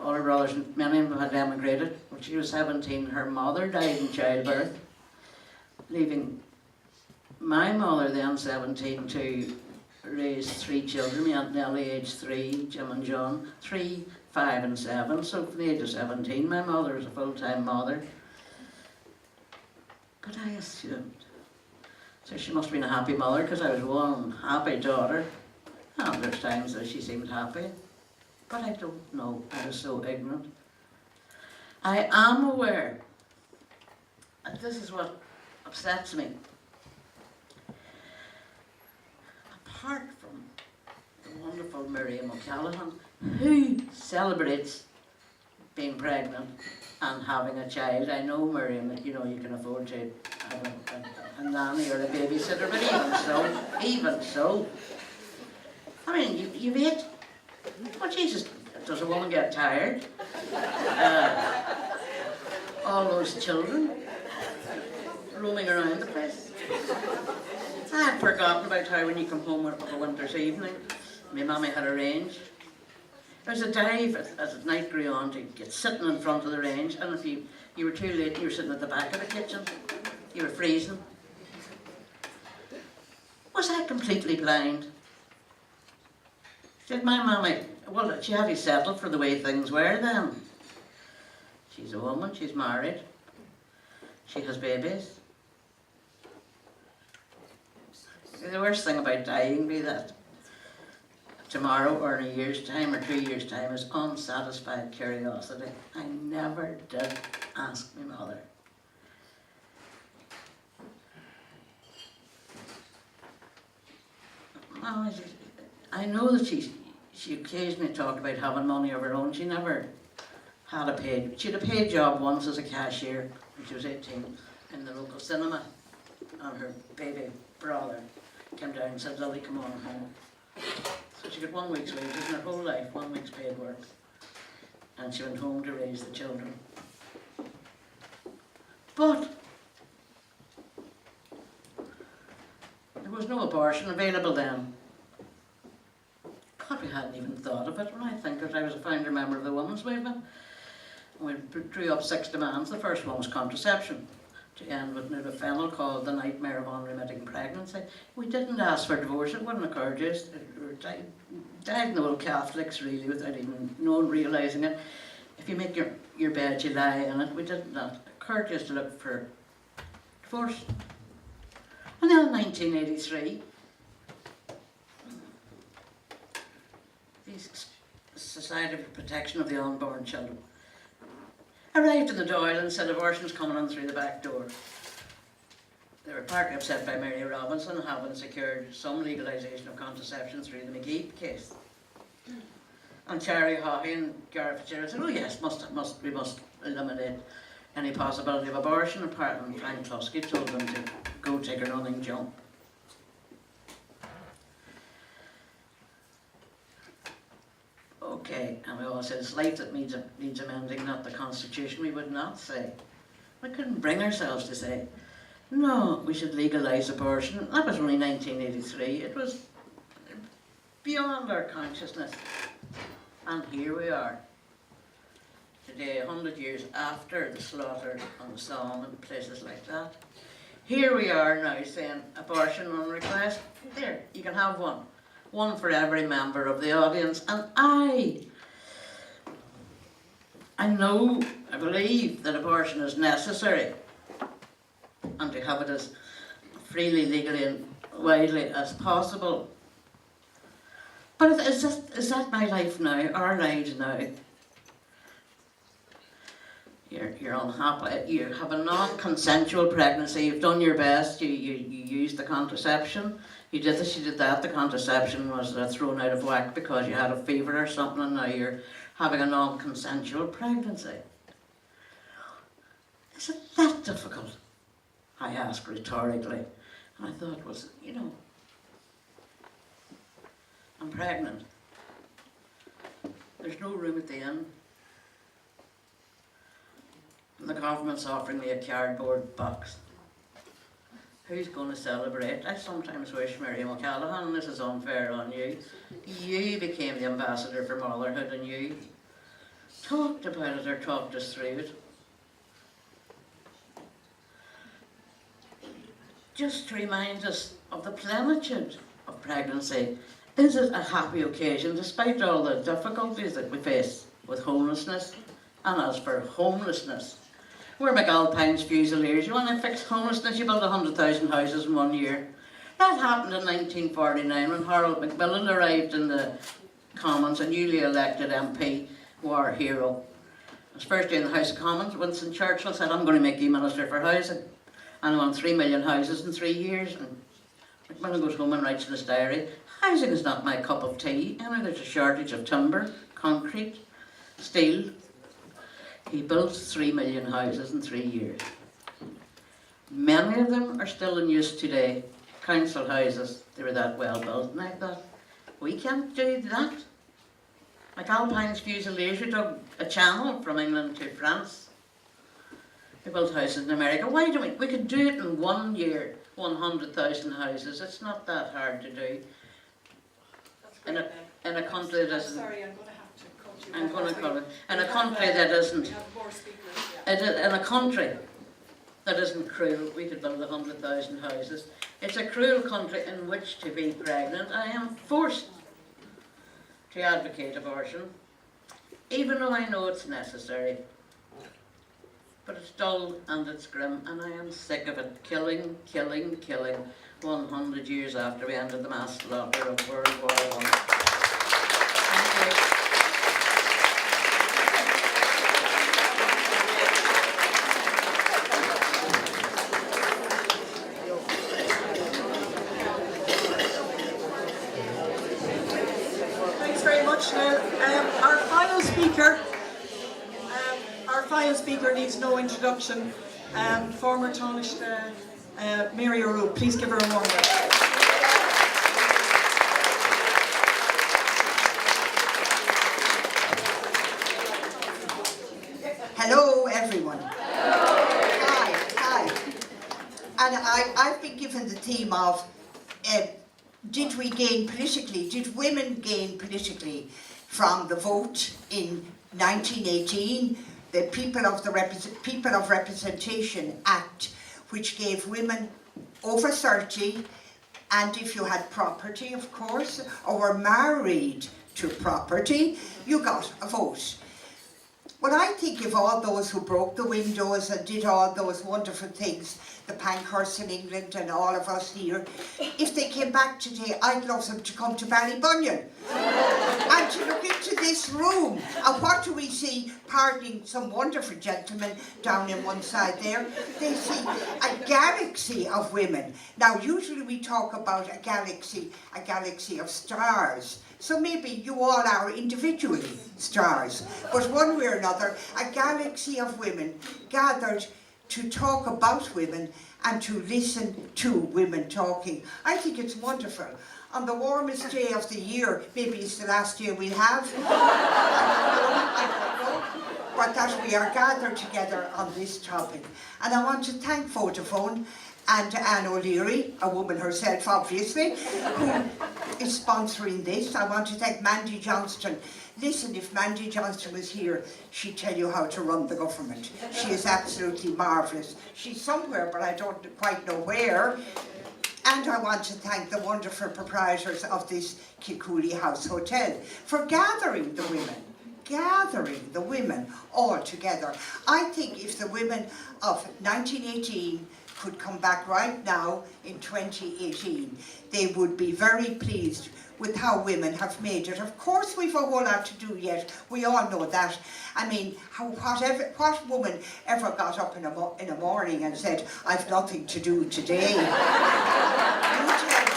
all her brothers, many of them had emigrated. When she was 17, her mother died in childbirth, leaving my mother, then 17, to raise 3 children. My Aunt Nell, aged 3, Jim and John, 3, 5 and 7. So from the age of 17, my mother was a full-time mother. But I assumed. So she must have been a happy mother, because I was one happy daughter. And there's times that she seemed happy. But I don't know, I was so ignorant. I am aware, and this is what upsets me. Apart from the wonderful Miriam O'Callaghan, who celebrates being pregnant and having a child. I know, Miriam, that you can afford to have a nanny or a babysitter, but even so, I mean, you've 8. Oh Jesus, does a woman get tired? All those children roaming around the place. I had forgotten about how when you come home on a winter's evening, my mammy had a range. There was a dive as the night grew on to get sitting in front of the range, and if you were too late, you were sitting at the back of the kitchen. You were freezing. Was I completely blind? Did my mammy, well, she had to settle for the way things were then. She's a woman, she's married, she has babies. The worst thing about dying be that tomorrow or in a year's time or 2 years' time is unsatisfied curiosity. I never did ask my mother. Well, I know that she occasionally talked about having money of her own. She never had a paid, she had a paid job once as a cashier when she was 18 in the local cinema, and her baby brother came down and said, Lily, come on home. So she got 1 week's wages in her whole life, 1 week's paid work, and she went home to raise the children. But there was no abortion available then. God, we hadn't even thought of it. When I think of it, I was a founder member of the women's movement. We drew up 6 demands. The first one was contraception, to end with a fennel called the nightmare of unremitting pregnancy. We didn't ask for divorce, it wouldn't occur to us. We were diagnosed Catholics really without even realising it. If you make your bed, you lie in it. We didn't occur to us to look for divorce. And then in 1983, the Society for Protection of the Unborn Children arrived in the Dáil and said abortion's coming in through the back door. They were partly upset by Mary Robinson having secured some legalisation of contraception through the McGee case. And Cherry Hawley and Gareth Fitzgerald said, oh yes, we must eliminate any possibility of abortion. And Frank Kluski told them to go take a running jump. Okay, and we all said it's life that needs amending, not the Constitution. We would not say. We couldn't bring ourselves to say, no, we should legalise abortion. That was only 1983. It was beyond our consciousness. And here we are, today, 100 years after the slaughter on the Somme and places like that. Here we are now saying abortion on request. There, you can have one. One for every member of the audience. And I believe that abortion is necessary, and to have it as freely, legally and widely as possible. But is that my life now, our lives now? You're unhappy, you have a non-consensual pregnancy, you've done your best, you used the contraception, you did this, you did that, the contraception was thrown out of whack because you had a fever or something, and now you're having a non-consensual pregnancy. Is it that difficult? I asked rhetorically, and I thought, I'm pregnant. There's no room at the inn. And the government's offering me a cardboard box. Who's going to celebrate? I sometimes wish, Mary McCallaghan, and this is unfair on you, you became the ambassador for motherhood and you talked about it or talked us through it. Just to remind us of the plenitude of pregnancy. Is it a happy occasion despite all the difficulties that we face with homelessness? And as for homelessness, we're McAlpine's Fusiliers. You want to fix homelessness, you build 100,000 houses in 1 year. That happened in 1949 when Harold Macmillan arrived in the Commons, a newly elected MP, war hero. His first day in the House of Commons, Winston Churchill said, I'm going to make you Minister for Housing. And I want 3 million houses in 3 years. And Macmillan goes home and writes in his diary, housing is not my cup of tea. You know, there's a shortage of timber, concrete, steel. He built 3 million houses in 3 years. Many of them are still in use today. Council houses, they were that well built. And I thought, we can't do that. McAlpine's Fusiliers, we dug a channel from England to France. We built houses in America. Why do we could do it in 1 year, 100,000 houses. It's not that hard to do. In a country that doesn't... Sorry, I'm going to have to cut you. I'm going to call it. In a country that isn't... In a country that isn't cruel, we could build 100,000 houses. It's a cruel country in which to be pregnant. I am forced to advocate abortion, even though I know it's necessary. But it's dull and it's grim, and I am sick of it. Killing, 100 years after we ended the mass slaughter of World War I. Thank you. Thanks very much, Nell. Our final speaker needs no introduction. Former Taoiseach Mary O'Rourke. Please give her a warm welcome. Hello, everyone. Hi. And I've been given the theme of did we gain politically, did women gain politically from the vote in 1918, the People of Representation Act, which gave women over 30, and if you had property, of course, or were married to property, you got a vote. Well, I think of all those who broke the windows and did all those wonderful things, the Pankhursts in England and all of us here, if they came back today, I'd love them to come to Ballybunion and to look into this room. And what do we see? Pardoning some wonderful gentlemen down in one side there. They see a galaxy of women. Now, usually we talk about a galaxy of stars. So maybe you all are individually stars, but one way or another, a galaxy of women gathered to talk about women and to listen to women talking. I think it's wonderful. On the warmest day of the year, maybe it's the last day we'll have, I don't know, but that we are gathered together on this topic. And I want to thank Vodafone and Anne O'Leary, a woman herself obviously, who is sponsoring this. I want to thank Mandy Johnston. Listen, if Mandy Johnston was here, she'd tell you how to run the government. She is absolutely marvellous. She's somewhere, but I don't quite know where. And I want to thank the wonderful proprietors of this Kilcooley House Hotel for gathering the women all together. I think if the women of 1918 could come back right now in 2018, they would be very pleased with how women have made it. Of course we've a whole lot to do yet, we all know that. I mean, what woman ever got up in a morning and said, I've nothing to do today? You tell me.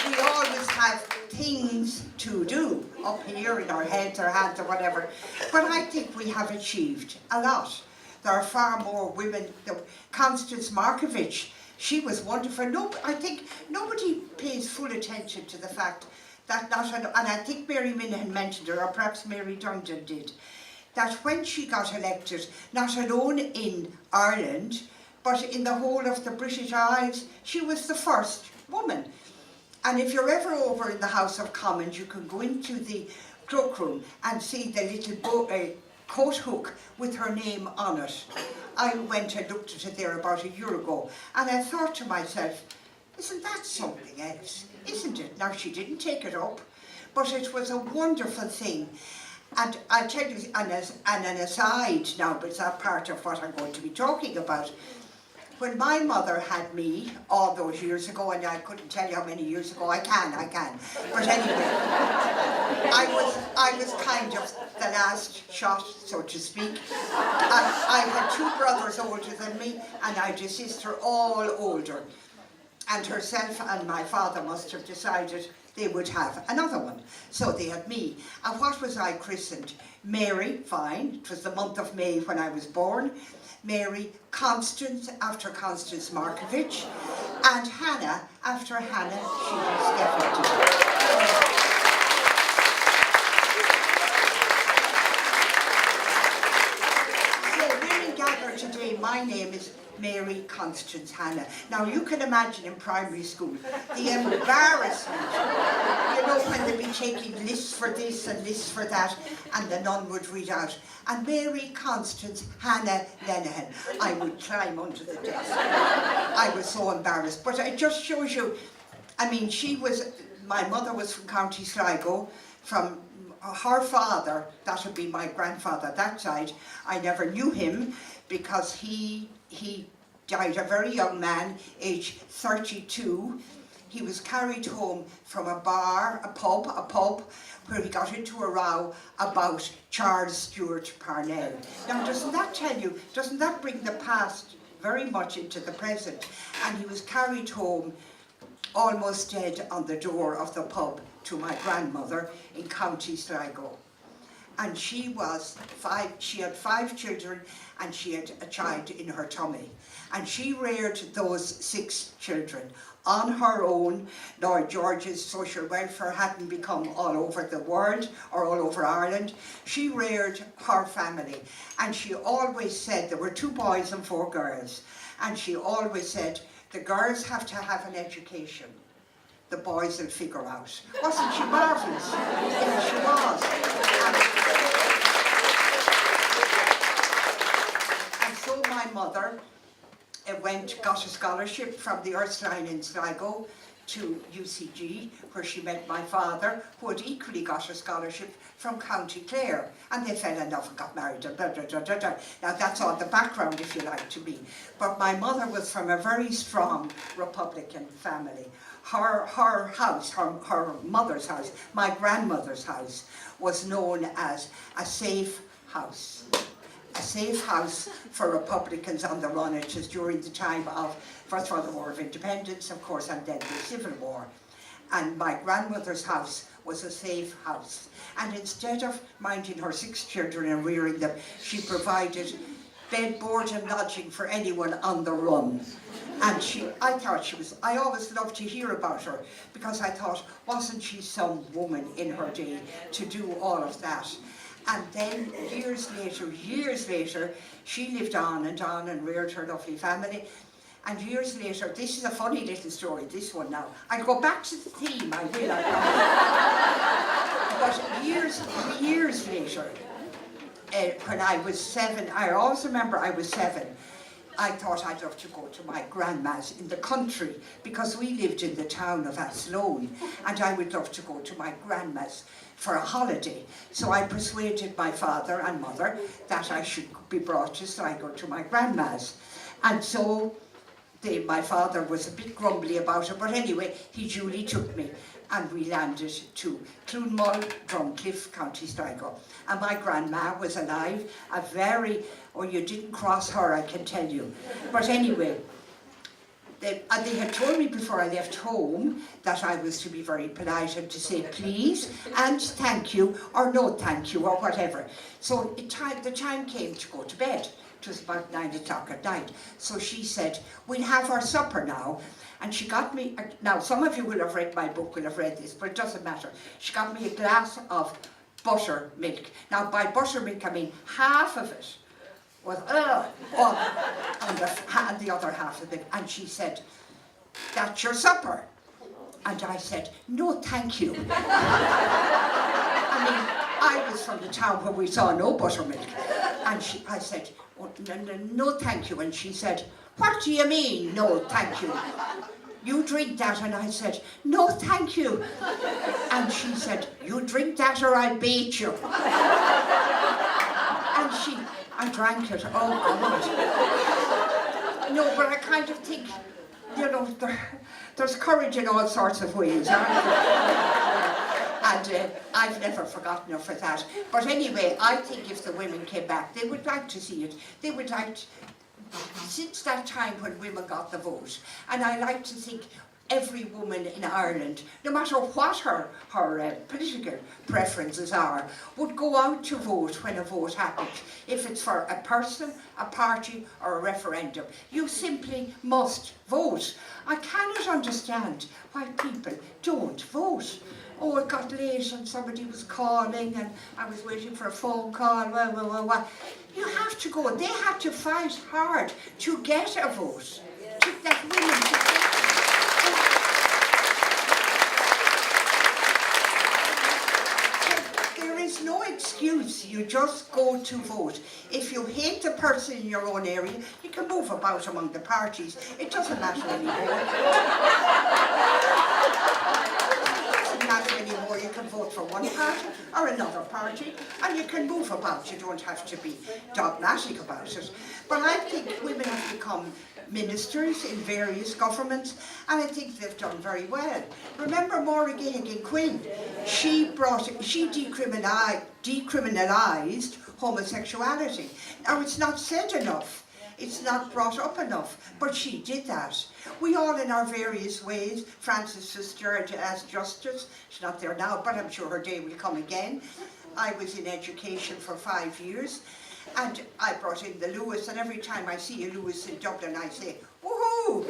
We always have things to do up here in our heads or hands or whatever, but I think we have achieved a lot. There are far more women. Constance Markovich She was wonderful. No, I think nobody pays full attention to the fact that and I think Mary Minahan mentioned her, or perhaps Mary Dundon did, that when she got elected, not alone in Ireland, but in the whole of the British Isles, she was the first woman. And if you're ever over in the House of Commons, you can go into the cloakroom and see the little coat hook with her name on it. I went and looked at it there about a year ago, and I thought to myself, isn't that something else? Isn't it? Now, she didn't take it up, but it was a wonderful thing. And I'll tell you, and an aside now, but it's not part of what I'm going to be talking about. When my mother had me, all those years ago, and I couldn't tell you how many years ago, I can. But anyway, I was kind of the last shot, so to speak. I had two brothers older than me, and I had a sister all older. And herself and my father must have decided they would have another one. So they had me. And what was I christened? Mary, fine, it was the month of May when I was born. Mary Constance, after Constance Markovich, and Hannah, after Hannah McCafferty. So we're in Gather today. My name is Mary Constance Hannah. Now you can imagine in primary school the embarrassment, you know, when they'd be taking lists for this and lists for that, and the nun would read out, and Mary Constance Hannah Lenihan. I would climb under the desk. I was so embarrassed. But it just shows you, I mean, my mother was from County Sligo, from her father, that would be my grandfather that side. I never knew him because he died a very young man, age 32. He was carried home from a pub, where he got into a row about Charles Stewart Parnell. Now, doesn't that bring the past very much into the present? And he was carried home almost dead on the door of the pub to my grandmother in County Sligo. And she had 5 children, and she had a child in her tummy. And she reared those 6 children on her own. Lord George's social welfare hadn't become all over the world or all over Ireland. She reared her family, and she always said, there were 2 boys and 4 girls, and she always said, the girls have to have an education. The boys will figure out. Wasn't she marvellous? Yes, she was. And so my mother got a scholarship from the Ursuline in Sligo to UCG, where she met my father, who had equally got a scholarship from County Clare. And they fell in love and got married. Now that's all the background, if you like, to me. But my mother was from a very strong Republican family. Her house, her mother's house, my grandmother's house, was known as a safe house. A safe house for Republicans on the run. It was during the time of, first of all, the War of Independence, of course, and then the Civil War. And my grandmother's house was a safe house. And instead of minding her 6 children and rearing them, she provided bed, board and lodging for anyone on the run. And I always loved to hear about her, because I thought, wasn't she some woman in her day to do all of that? And then years later, she lived on and reared her lovely family. And years later, this is a funny little story, this one now. I'll go back to the theme, I will. But years later, when I was 7, I always remember I was 7, I thought I'd love to go to my grandma's in the country, because we lived in the town of Athlone, and I would love to go to my grandma's for a holiday. So I persuaded my father and mother that I should be brought to Sligo to my grandma's. And so my father was a bit grumbly about it, but anyway, he duly took me, and we landed to Clonmull, Drumcliff, County Sligo. And my grandma was alive, you didn't cross her, I can tell you. But anyway, they had told me before I left home that I was to be very polite and to say please and thank you or no thank you or whatever. So the time came to go to bed. It was about 9 o'clock at night. So she said, we'll have our supper now. And she got me, now some of you will have read my book, will have read this, but it doesn't matter. She got me a glass of buttermilk. Now by buttermilk I mean half of it was and the other half of it. And she said, that's your supper. And I said, no thank you. I mean, I was from the town where we saw no buttermilk. And I said, oh, no thank you. And she said, what do you mean, no thank you? You drink that? And I said, no thank you. And she said, you drink that or I'll beat you. And I drank it, oh God. No, but I kind of think, you know, there's courage in all sorts of ways, aren't there? And I've never forgotten her for that. But anyway, I think if the women came back, they would like to see it. They would like to, since that time when women got the vote, and I like to think every woman in Ireland, no matter what her political preferences are, would go out to vote when a vote happens. If it's for a person, a party or a referendum, you simply must vote. I cannot understand why people don't vote. Oh, it got late and somebody was calling and I was waiting for a phone call, well. You have to go. They had to fight hard to get a vote. That women there is no excuse. You just go to vote. If you hate the person in your own area, you can move about among the parties. It doesn't matter anymore. Anymore, you can vote for one party or another party and you can move about. You don't have to be dogmatic about it. But I think women have become ministers in various governments and I think they've done very well. Remember Maura Gilligan Quinn? She decriminalised homosexuality. Now it's not said enough. It's not brought up enough, but she did that. We all in our various ways, Frances Fitzgerald as Justice, she's not there now, but I'm sure her day will come again. I was in education for 5 years, and I brought in the Lewis, and every time I see a Lewis in Dublin, I say, woohoo!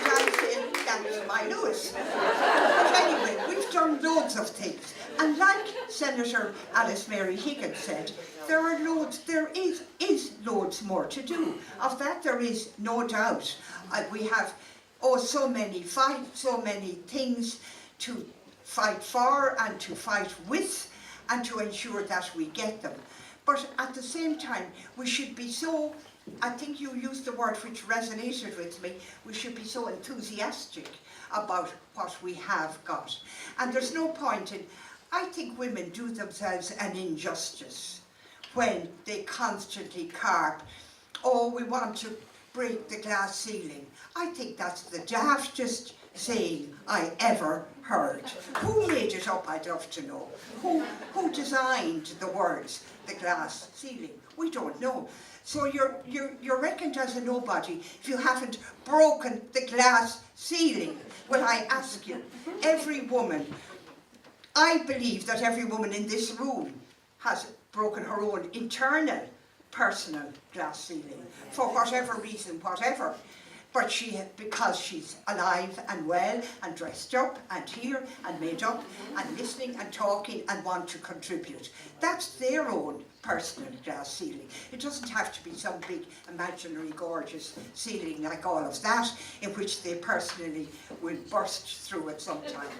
and I say, that's my Lewis. But anyway, we've done loads of things. And like Senator Alice Mary Higgins said, there is loads more to do. Of that there is no doubt. We have so many things to fight for and to fight with and to ensure that we get them. But at the same time, we should be so, I think you used the word which resonated with me, we should be so enthusiastic about what we have got. And there's no point in, I think women do themselves an injustice when they constantly carp, oh, we want to break the glass ceiling. I think that's the daftest saying I ever heard. Who made it up, I'd love to know. Who designed the words, the glass ceiling? We don't know. So you're reckoned as a nobody if you haven't broken the glass ceiling. Well, I ask you, every woman, I believe that every woman in this room has broken her own internal, personal glass ceiling, for whatever reason, whatever. But because she's alive and well and dressed up and here and made up and listening and talking and want to contribute. That's their own personal glass ceiling. It doesn't have to be some big imaginary gorgeous ceiling like all of that in which they personally will burst through at some time.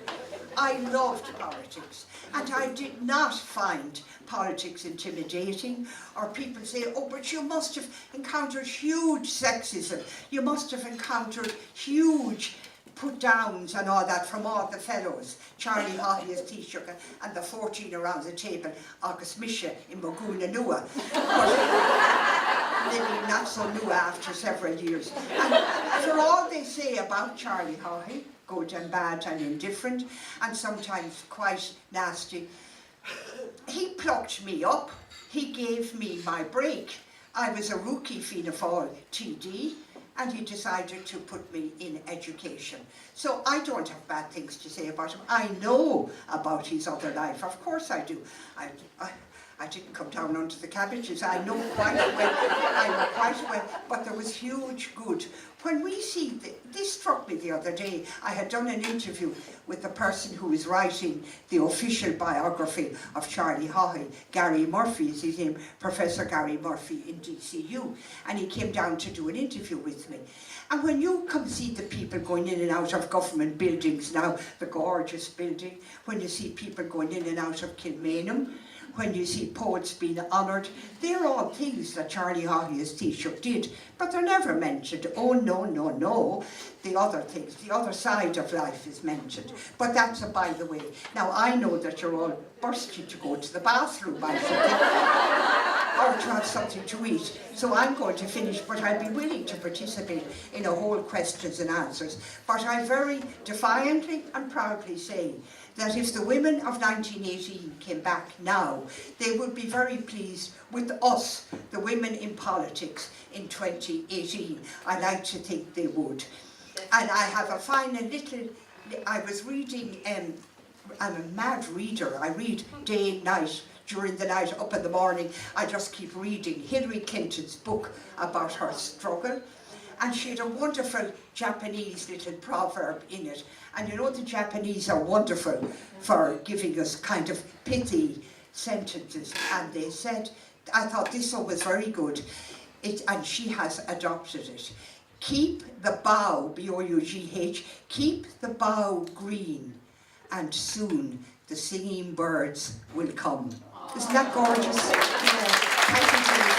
I loved politics and I did not find politics intimidating, or people say, oh, but you must have encountered huge sexism, you must have encountered huge put-downs and all that from all the fellows. Charlie Hawley as Taoiseach and the 14 around the table, August Misha in Moguna Nua. Maybe not so Nua after several years. And for all they say about Charlie Hawley, good and bad and indifferent, and sometimes quite nasty, he plucked me up he gave me my break. I was a rookie Fianna Fáil TD, and he decided to put me in education. So I don't have bad things to say about him. I know about his other life, of course I do. I didn't come down onto the cabbages. I know quite well, but there was huge good. When we see, this struck me the other day, I had done an interview with the person who was writing the official biography of Charlie Haughey. Gary Murphy is his name, Professor Gary Murphy in DCU, and he came down to do an interview with me. And when you come see the people going in and out of government buildings now, the gorgeous building, when you see people going in and out of Kilmainham, when you see poets being honoured, they're all things that Charlie Haughey's Taoiseach did, but they're never mentioned. Oh no, no, no. The other things, the other side of life is mentioned. But that's a by the way. Now I know that you're all bursting to go to the bathroom, I think, or to have something to eat. So I'm going to finish, but I'd be willing to participate in a whole questions and answers. But I very defiantly and proudly say that if the women of 1918 came back now, they would be very pleased with us, the women in politics in 2018. I like to think they would. And I have a final little, I was reading, I'm a mad reader, I read day and night, during the night, up in the morning, I just keep reading Hillary Clinton's book about her struggle. And she had a wonderful Japanese little proverb in it. And you know the Japanese are wonderful for giving us kind of pithy sentences. And they said, I thought this one was very good, and she has adopted it. Keep the bough, B-O-U-G-H, keep the bough green, and soon the singing birds will come. Isn't that gorgeous? Yeah. Thank you.